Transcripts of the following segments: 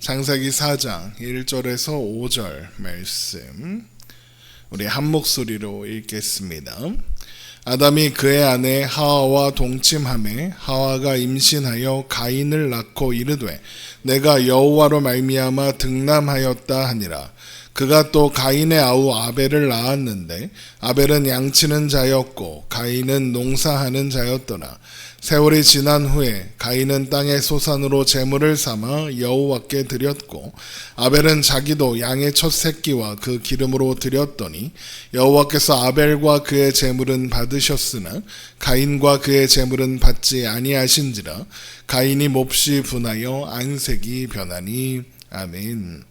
창세기 4장 1절에서 5절 말씀 우리 한 목소리로 읽겠습니다. 아담이 그의 아내 하와와 동침하매 하와가 임신하여 가인을 낳고 이르되 내가 여호와로 말미암아 득남하였다 하니라. 그가 또 가인의 아우 아벨을 낳았는데 아벨은 양치는 자였고 가인은 농사하는 자였더라. 세월이 지난 후에 가인은 땅의 소산으로 제물을 삼아 여호와께 드렸고 아벨은 자기도 양의 첫 새끼와 그 기름으로 드렸더니 여호와께서 아벨과 그의 제물은 받으셨으나 가인과 그의 제물은 받지 아니하신지라. 가인이 몹시 분하여 안색이 변하니. 아멘.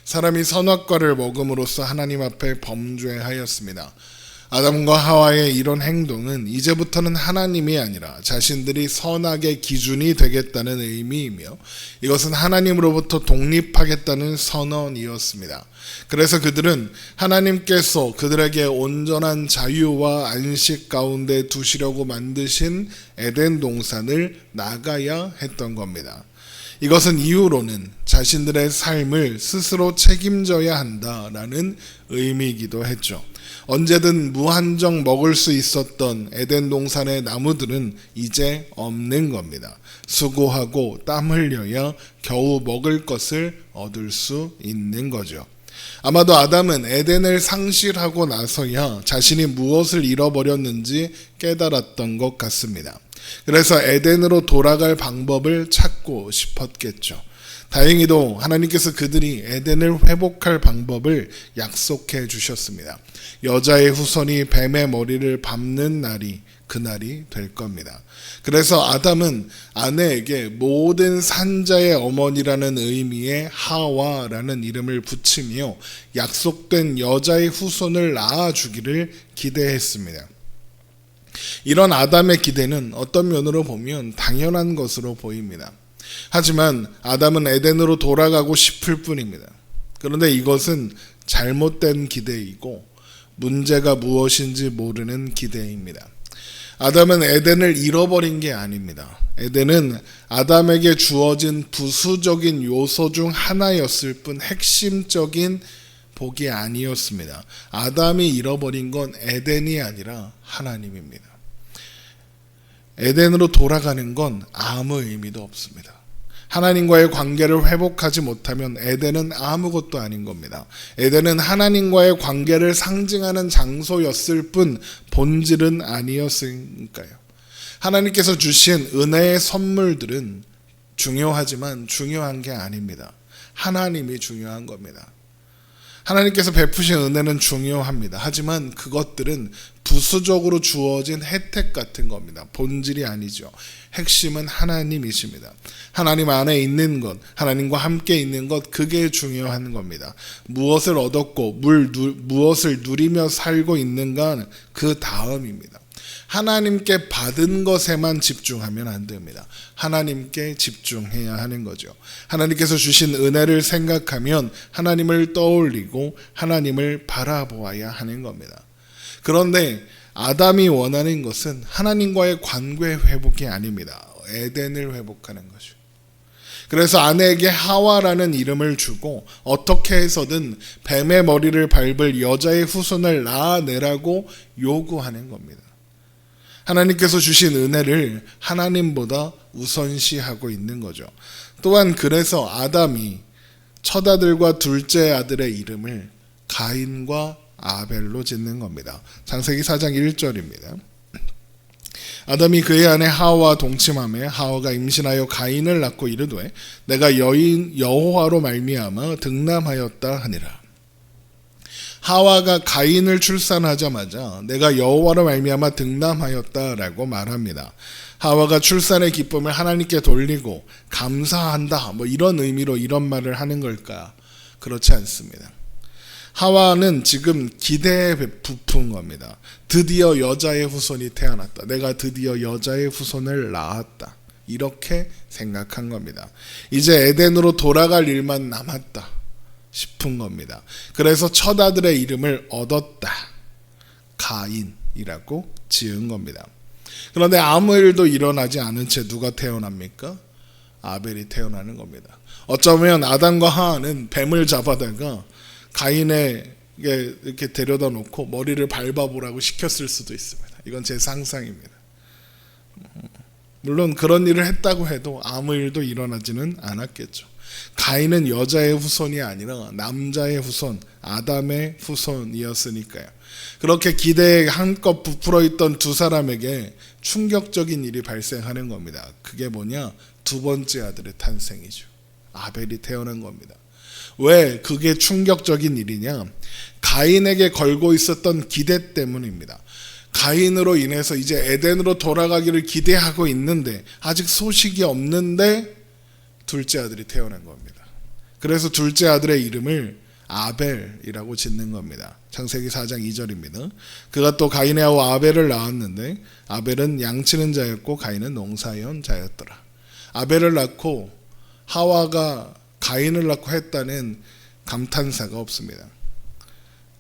사람이 선악과를 먹음으로써 하나님 앞에 범죄하였습니다. 아담과 하와의 이런 행동은 이제부터는 하나님이 아니라 자신들이 선악의 기준이 되겠다는 의미이며 이것은 하나님으로부터 독립하겠다는 선언이었습니다. 그래서 그들은 하나님께서 그들에게 온전한 자유와 안식 가운데 두시려고 만드신 에덴 동산을 나가야 했던 겁니다. 이것은 이후로는 자신들의 삶을 스스로 책임져야 한다라는 의미이기도 했죠. 언제든 무한정 먹을 수 있었던 에덴 동산의 나무들은 이제 없는 겁니다. 수고하고 땀 흘려야 겨우 먹을 것을 얻을 수 있는 거죠. 아마도 아담은 에덴을 상실하고 나서야 자신이 무엇을 잃어버렸는지 깨달았던 것 같습니다. 그래서 에덴으로 돌아갈 방법을 찾고 싶었겠죠. 다행히도 하나님께서 그들이 에덴을 회복할 방법을 약속해 주셨습니다. 여자의 후손이 뱀의 머리를 밟는 날이 그날이 될 겁니다. 그래서 아담은 아내에게 모든 산자의 어머니라는 의미의 하와라는 이름을 붙이며 약속된 여자의 후손을 낳아주기를 기대했습니다. 이런 아담의 기대는 어떤 면으로 보면 당연한 것으로 보입니다. 하지만 아담은 에덴으로 돌아가고 싶을 뿐입니다. 그런데 이것은 잘못된 기대이고 문제가 무엇인지 모르는 기대입니다. 아담은 에덴을 잃어버린 게 아닙니다. 에덴은 아담에게 주어진 부수적인 요소 중 하나였을 뿐 핵심적인 복이 아니었습니다. 아담이 잃어버린 건 에덴이 아니라 하나님입니다. 에덴으로 돌아가는 건 아무 의미도 없습니다. 하나님과의 관계를 회복하지 못하면 에덴은 아무것도 아닌 겁니다. 에덴은 하나님과의 관계를 상징하는 장소였을 뿐 본질은 아니었으니까요. 하나님께서 주신 은혜의 선물들은 중요하지만 중요한 게 아닙니다. 하나님이 중요한 겁니다. 하나님께서 베푸신 은혜는 중요합니다. 하지만 그것들은 부수적으로 주어진 혜택 같은 겁니다. 본질이 아니죠. 핵심은 하나님이십니다. 하나님 안에 있는 것, 하나님과 함께 있는 것, 그게 중요한 겁니다. 무엇을 얻었고 무엇을 누리며 살고 있는가 그 다음입니다. 하나님께 받은 것에만 집중하면 안 됩니다. 하나님께 집중해야 하는 거죠. 하나님께서 주신 은혜를 생각하면 하나님을 떠올리고 하나님을 바라보아야 하는 겁니다. 그런데 아담이 원하는 것은 하나님과의 관계 회복이 아닙니다. 에덴을 회복하는 거죠. 그래서 아내에게 하와라는 이름을 주고 어떻게 해서든 뱀의 머리를 밟을 여자의 후손을 낳아내라고 요구하는 겁니다. 하나님께서 주신 은혜를 하나님보다 우선시하고 있는 거죠. 또한 그래서 아담이 첫 아들과 둘째 아들의 이름을 가인과 아벨로 짓는 겁니다. 창세기 4장 1절입니다. 아담이 그의 아내 하와와 동침하며 하와가 임신하여 가인을 낳고 이르되 내가 여호와로 말미암아 득남하였다 하니라. 하와가 가인을 출산하자마자 내가 여호와로 말미암아 득남하였다라고 말합니다. 하와가 출산의 기쁨을 하나님께 돌리고 감사한다 이런 의미로 이런 말을 하는 걸까? 그렇지 않습니다. 하와는 지금 기대에 부푼 겁니다. 드디어 여자의 후손이 태어났다. 내가 드디어 여자의 후손을 낳았다. 이렇게 생각한 겁니다. 이제 에덴으로 돌아갈 일만 남았다 싶은 겁니다. 그래서 첫 아들의 이름을 얻었다. 가인이라고 지은 겁니다. 그런데 아무 일도 일어나지 않은 채 누가 태어납니까? 아벨이 태어나는 겁니다. 어쩌면 아담과 하와는 뱀을 잡아다가 가인에게 이렇게 데려다 놓고 머리를 밟아보라고 시켰을 수도 있습니다. 이건 제 상상입니다. 물론 그런 일을 했다고 해도 아무 일도 일어나지는 않았겠죠. 가인은 여자의 후손이 아니라 남자의 후손, 아담의 후손이었으니까요. 그렇게 기대에 한껏 부풀어 있던 두 사람에게 충격적인 일이 발생하는 겁니다. 그게 뭐냐? 두 번째 아들의 탄생이죠. 아벨이 태어난 겁니다. 왜 그게 충격적인 일이냐? 가인에게 걸고 있었던 기대 때문입니다. 가인으로 인해서 이제 에덴으로 돌아가기를 기대하고 있는데 아직 소식이 없는데 둘째 아들이 태어난 겁니다. 그래서 둘째 아들의 이름을 아벨이라고 짓는 겁니다. 창세기 4장 2절입니다. 그가 또 가인하고 아벨을 낳았는데 아벨은 양치는 자였고 가인은 농사연 자였더라. 아벨을 낳고 하와가 가인을 낳고 했다는 감탄사가 없습니다.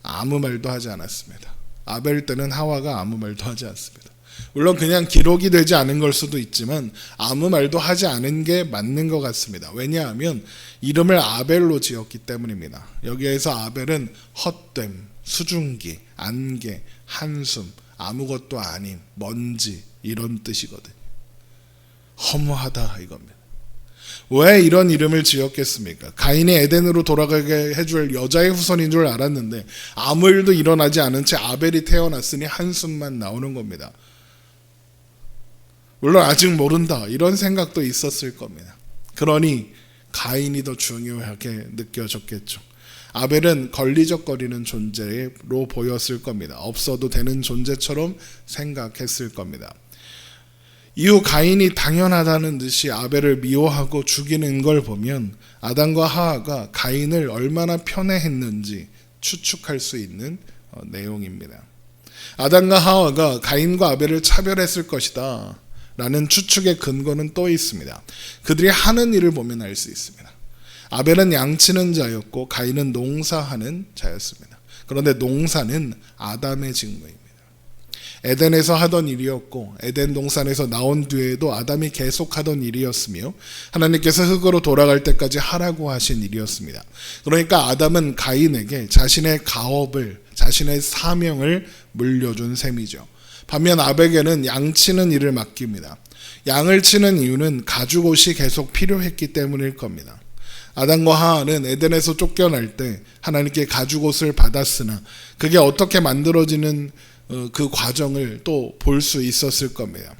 아무 말도 하지 않았습니다. 아벨 때는 하와가 아무 말도 하지 않습니다. 물론 그냥 기록이 되지 않은 걸 수도 있지만 아무 말도 하지 않은 게 맞는 것 같습니다. 왜냐하면 이름을 아벨로 지었기 때문입니다. 여기에서 아벨은 헛됨, 수증기, 안개, 한숨, 아무것도 아님, 먼지 이런 뜻이거든요. 허무하다 이겁니다. 왜 이런 이름을 지었겠습니까? 가인이 에덴으로 돌아가게 해줄 여자의 후손인 줄 알았는데 아무 일도 일어나지 않은 채 아벨이 태어났으니 한숨만 나오는 겁니다. 물론 아직 모른다 이런 생각도 있었을 겁니다. 그러니 가인이 더 중요하게 느껴졌겠죠. 아벨은 걸리적거리는 존재로 보였을 겁니다. 없어도 되는 존재처럼 생각했을 겁니다. 이후 가인이 당연하다는 듯이 아벨을 미워하고 죽이는 걸 보면 아담과 하와가 가인을 얼마나 편애했는지 추측할 수 있는 내용입니다. 아담과 하와가 가인과 아벨을 차별했을 것이다 라는 추측의 근거는 또 있습니다. 그들이 하는 일을 보면 알 수 있습니다. 아벨은 양치는 자였고 가인은 농사하는 자였습니다. 그런데 농사는 아담의 직무입니다. 에덴에서 하던 일이었고 에덴 동산에서 나온 뒤에도 아담이 계속하던 일이었으며 하나님께서 흙으로 돌아갈 때까지 하라고 하신 일이었습니다. 그러니까 아담은 가인에게 자신의 가업을, 자신의 사명을 물려준 셈이죠. 반면 아벨에게는 양치는 일을 맡깁니다. 양을 치는 이유는 가죽옷이 계속 필요했기 때문일 겁니다. 아담과 하와는 에덴에서 쫓겨날 때 하나님께 가죽옷을 받았으나 그게 어떻게 만들어지는 그 과정을 또 볼 수 있었을 겁니다.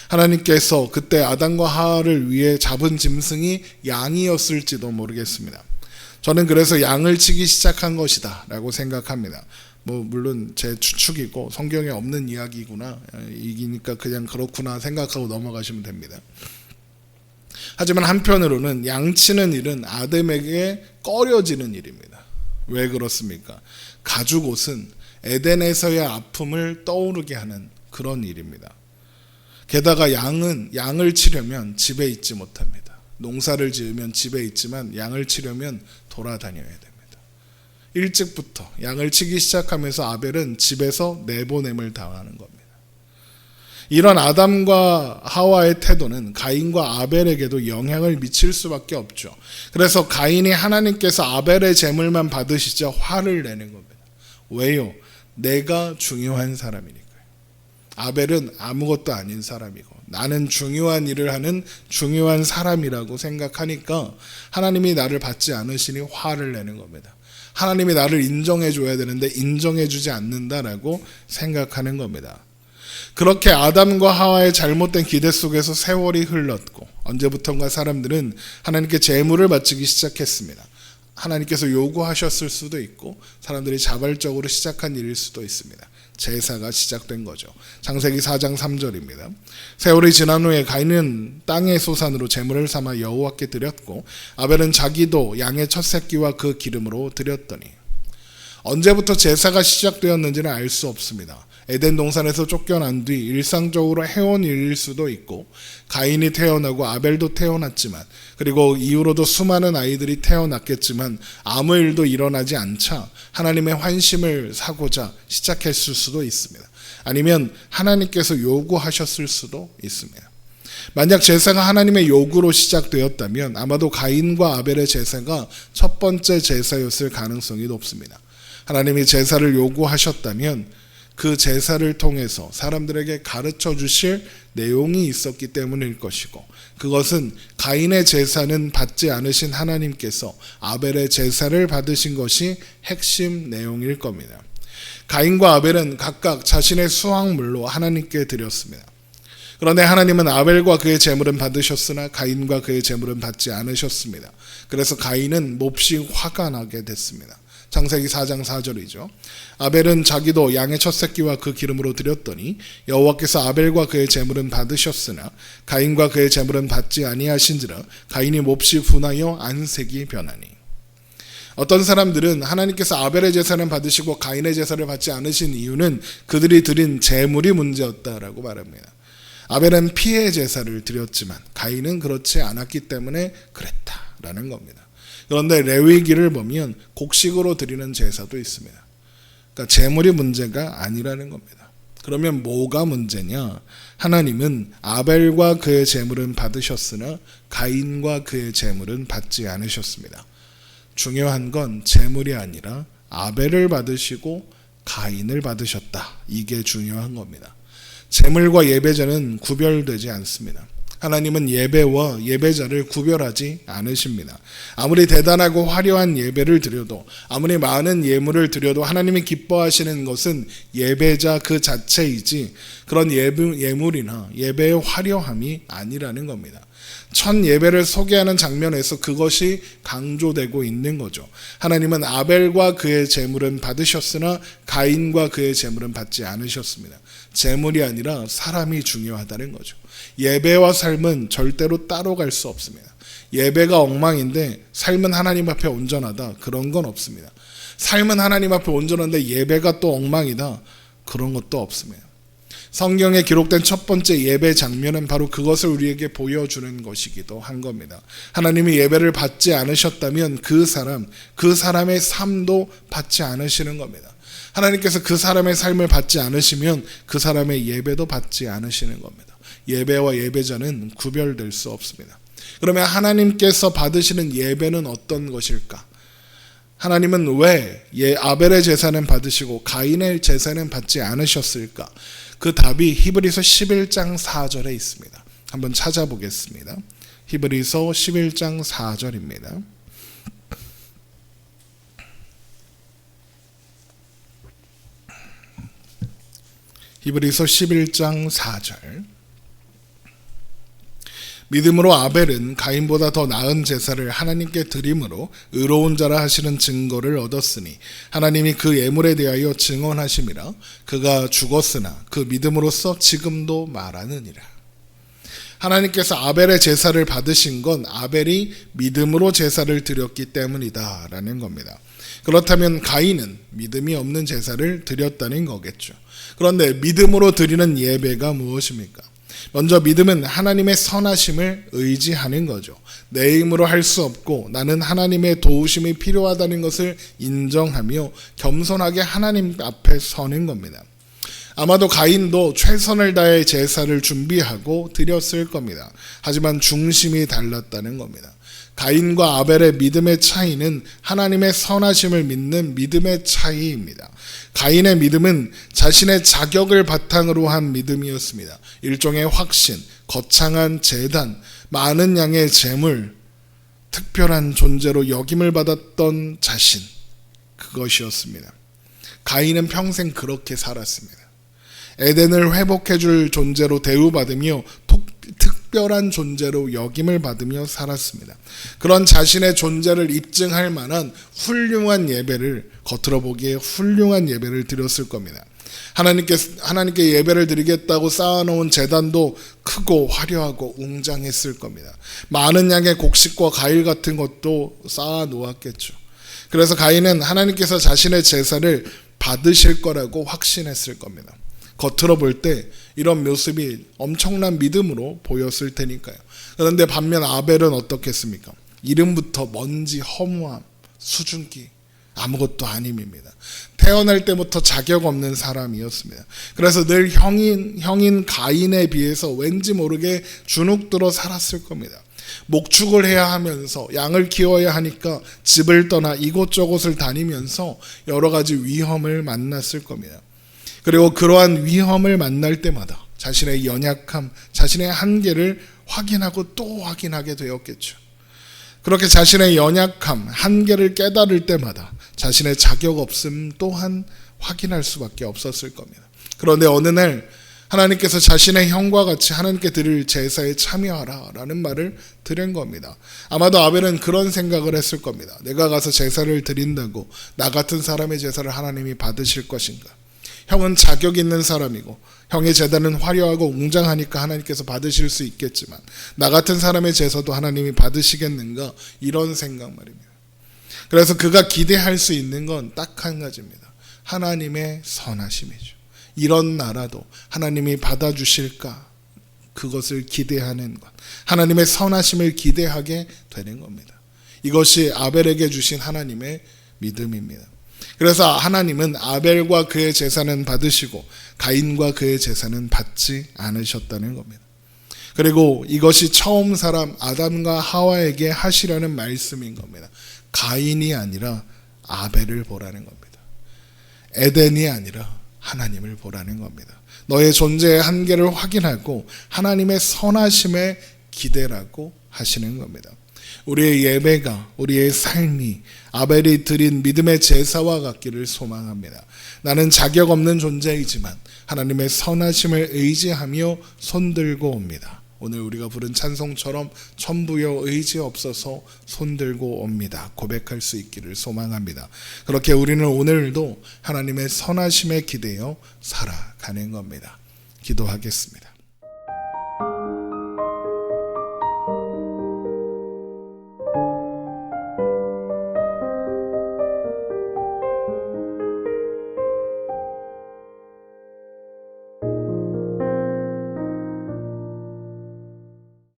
하나님께서 그때 아담과 하와를 위해 잡은 짐승이 양이었을지도 모르겠습니다. 저는 그래서 양을 치기 시작한 것이다 라고 생각합니다. 물론 제 추측이고 성경에 없는 이야기구나, 이기니까 그냥 그렇구나 생각하고 넘어가시면 됩니다. 하지만 한편으로는 양치는 일은 아담에게 꺼려지는 일입니다. 왜 그렇습니까? 가죽옷은 에덴에서의 아픔을 떠오르게 하는 그런 일입니다. 게다가 양을 치려면 집에 있지 못합니다. 농사를 지으면 집에 있지만 양을 치려면 돌아다녀야 됩니다. 일찍부터 양을 치기 시작하면서 아벨은 집에서 내보냄을 당하는 겁니다. 이런 아담과 하와의 태도는 가인과 아벨에게도 영향을 미칠 수밖에 없죠. 그래서 가인이 하나님께서 아벨의 제물만 받으시자 화를 내는 겁니다. 왜요? 내가 중요한 사람이니까요. 아벨은 아무것도 아닌 사람이고 나는 중요한 일을 하는 중요한 사람이라고 생각하니까 하나님이 나를 받지 않으시니 화를 내는 겁니다. 하나님이 나를 인정해 줘야 되는데 인정해 주지 않는다라고 생각하는 겁니다. 그렇게 아담과 하와의 잘못된 기대 속에서 세월이 흘렀고 언제부턴가 사람들은 하나님께 제물을 바치기 시작했습니다. 하나님께서 요구하셨을 수도 있고 사람들이 자발적으로 시작한 일일 수도 있습니다. 제사가 시작된 거죠. 창세기 4장 3절입니다. 세월이 지난 후에 가인은 땅의 소산으로 제물을 삼아 여호와께 드렸고 아벨은 자기도 양의 첫 새끼와 그 기름으로 드렸더니 언제부터 제사가 시작되었는지는 알 수 없습니다. 에덴 동산에서 쫓겨난 뒤 일상적으로 해온 일일 수도 있고 가인이 태어나고 아벨도 태어났지만 그리고 이후로도 수많은 아이들이 태어났겠지만 아무 일도 일어나지 않자 하나님의 환심을 사고자 시작했을 수도 있습니다. 아니면 하나님께서 요구하셨을 수도 있습니다. 만약 제사가 하나님의 요구로 시작되었다면 아마도 가인과 아벨의 제사가 첫 번째 제사였을 가능성이 높습니다. 하나님이 제사를 요구하셨다면 그 제사를 통해서 사람들에게 가르쳐 주실 내용이 있었기 때문일 것이고, 그것은 가인의 제사는 받지 않으신 하나님께서 아벨의 제사를 받으신 것이 핵심 내용일 겁니다. 가인과 아벨은 각각 자신의 수확물로 하나님께 드렸습니다. 그런데 하나님은 아벨과 그의 제물은 받으셨으나 가인과 그의 제물은 받지 않으셨습니다. 그래서 가인은 몹시 화가 나게 됐습니다. 창세기 4장 4절이죠. 아벨은 자기도 양의 첫 새끼와 그 기름으로 드렸더니 여호와께서 아벨과 그의 제물은 받으셨으나 가인과 그의 제물은 받지 아니하신지라 가인이 몹시 분하여 안색이 변하니. 어떤 사람들은 하나님께서 아벨의 제사는 받으시고 가인의 제사를 받지 않으신 이유는 그들이 드린 제물이 문제였다라고 말합니다. 아벨은 피의 제사를 드렸지만 가인은 그렇지 않았기 때문에 그랬다라는 겁니다. 그런데 레위기를 보면 곡식으로 드리는 제사도 있습니다. 그러니까 제물이 문제가 아니라는 겁니다. 그러면 뭐가 문제냐? 하나님은 아벨과 그의 제물은 받으셨으나 가인과 그의 제물은 받지 않으셨습니다. 중요한 건 제물이 아니라 아벨을 받으시고 가인을 받으셨다. 이게 중요한 겁니다. 제물과 예배자는 구별되지 않습니다. 하나님은 예배와 예배자를 구별하지 않으십니다. 아무리 대단하고 화려한 예배를 드려도, 아무리 많은 예물을 드려도 하나님이 기뻐하시는 것은 예배자 그 자체이지 그런 예물이나 예배의 화려함이 아니라는 겁니다. 첫 예배를 소개하는 장면에서 그것이 강조되고 있는 거죠. 하나님은 아벨과 그의 제물은 받으셨으나 가인과 그의 제물은 받지 않으셨습니다. 제물이 아니라 사람이 중요하다는 거죠. 예배와 삶은 절대로 따로 갈 수 없습니다. 예배가 엉망인데 삶은 하나님 앞에 온전하다, 그런 건 없습니다. 삶은 하나님 앞에 온전한데 예배가 또 엉망이다, 그런 것도 없습니다. 성경에 기록된 첫 번째 예배 장면은 바로 그것을 우리에게 보여주는 것이기도 한 겁니다. 하나님이 예배를 받지 않으셨다면 그 사람의 삶도 받지 않으시는 겁니다. 하나님께서 그 사람의 삶을 받지 않으시면 그 사람의 예배도 받지 않으시는 겁니다. 예배와 예배자는 구별될 수 없습니다. 그러면 하나님께서 받으시는 예배는 어떤 것일까? 하나님은 왜 아벨의 제사는 받으시고 가인의 제사는 받지 않으셨을까? 그 답이 히브리서 11장 4절에 있습니다. 한번 찾아보겠습니다. 히브리서 11장 4절입니다. 히브리서 11장 4절. 믿음으로 아벨은 가인보다 더 나은 제사를 하나님께 드림으로 의로운 자라 하시는 증거를 얻었으니 하나님이 그 예물에 대하여 증언하심이라. 그가 죽었으나 그 믿음으로써 지금도 말하느니라. 하나님께서 아벨의 제사를 받으신 건 아벨이 믿음으로 제사를 드렸기 때문이다 라는 겁니다. 그렇다면 가인은 믿음이 없는 제사를 드렸다는 거겠죠. 그런데 믿음으로 드리는 예배가 무엇입니까? 먼저 믿음은 하나님의 선하심을 의지하는 거죠. 내 힘으로 할 수 없고 나는 하나님의 도우심이 필요하다는 것을 인정하며 겸손하게 하나님 앞에 서는 겁니다. 아마도 가인도 최선을 다해 제사를 준비하고 드렸을 겁니다. 하지만 중심이 달랐다는 겁니다. 가인과 아벨의 믿음의 차이는 하나님의 선하심을 믿는 믿음의 차이입니다. 가인의 믿음은 자신의 자격을 바탕으로 한 믿음이었습니다. 일종의 확신, 거창한 제단, 많은 양의 재물, 특별한 존재로 역임을 받았던 자신, 그것이었습니다. 가인은 평생 그렇게 살았습니다. 에덴을 회복해줄 존재로 대우받으며 특별한 존재로 역임을 받으며 살았습니다. 그런 자신의 존재를 입증할 만한 훌륭한 예배를, 겉으로 보기에 훌륭한 예배를 드렸을 겁니다. 하나님께 예배를 드리겠다고 쌓아놓은 제단도 크고 화려하고 웅장했을 겁니다. 많은 양의 곡식과 과일 같은 것도 쌓아놓았겠죠. 그래서 가인은 하나님께서 자신의 제사를 받으실 거라고 확신했을 겁니다. 겉으로 볼 때 이런 모습이 엄청난 믿음으로 보였을 테니까요. 그런데 반면 아벨은 어떻겠습니까? 이름부터 먼지, 허무함, 수증기, 아무것도 아님입니다. 태어날 때부터 자격 없는 사람이었습니다. 그래서 늘 형인 가인에 비해서 왠지 모르게 주눅들어 살았을 겁니다. 목축을 해야 하면서 양을 키워야 하니까 집을 떠나 이곳저곳을 다니면서 여러 가지 위험을 만났을 겁니다. 그리고 그러한 위험을 만날 때마다 자신의 연약함, 자신의 한계를 확인하고 또 확인하게 되었겠죠. 그렇게 자신의 연약함, 한계를 깨달을 때마다 자신의 자격 없음 또한 확인할 수밖에 없었을 겁니다. 그런데 어느 날 하나님께서 자신의 형과 같이 하나님께 드릴 제사에 참여하라 라는 말을 드린 겁니다. 아마도 아벨은 그런 생각을 했을 겁니다. 내가 가서 제사를 드린다고 나 같은 사람의 제사를 하나님이 받으실 것인가? 형은 자격 있는 사람이고 형의 제단은 화려하고 웅장하니까 하나님께서 받으실 수 있겠지만 나 같은 사람의 제사도 하나님이 받으시겠는가? 이런 생각 말입니다. 그래서 그가 기대할 수 있는 건 딱 한 가지입니다. 하나님의 선하심이죠. 이런 나라도 하나님이 받아주실까? 그것을 기대하는 것. 하나님의 선하심을 기대하게 되는 겁니다. 이것이 아벨에게 주신 하나님의 믿음입니다. 그래서 하나님은 아벨과 그의 제사는 받으시고 가인과 그의 제사는 받지 않으셨다는 겁니다. 그리고 이것이 처음 사람 아담과 하와에게 하시려는 말씀인 겁니다. 가인이 아니라 아벨을 보라는 겁니다. 에덴이 아니라 하나님을 보라는 겁니다. 너의 존재의 한계를 확인하고 하나님의 선하심에 기대라고 하시는 겁니다. 우리의 예배가, 우리의 삶이 아벨이 드린 믿음의 제사와 같기를 소망합니다. 나는 자격 없는 존재이지만 하나님의 선하심을 의지하며 손들고 옵니다. 오늘 우리가 부른 찬송처럼 천부여 의지 없어서 손들고 옵니다. 고백할 수 있기를 소망합니다. 그렇게 우리는 오늘도 하나님의 선하심에 기대어 살아가는 겁니다. 기도하겠습니다.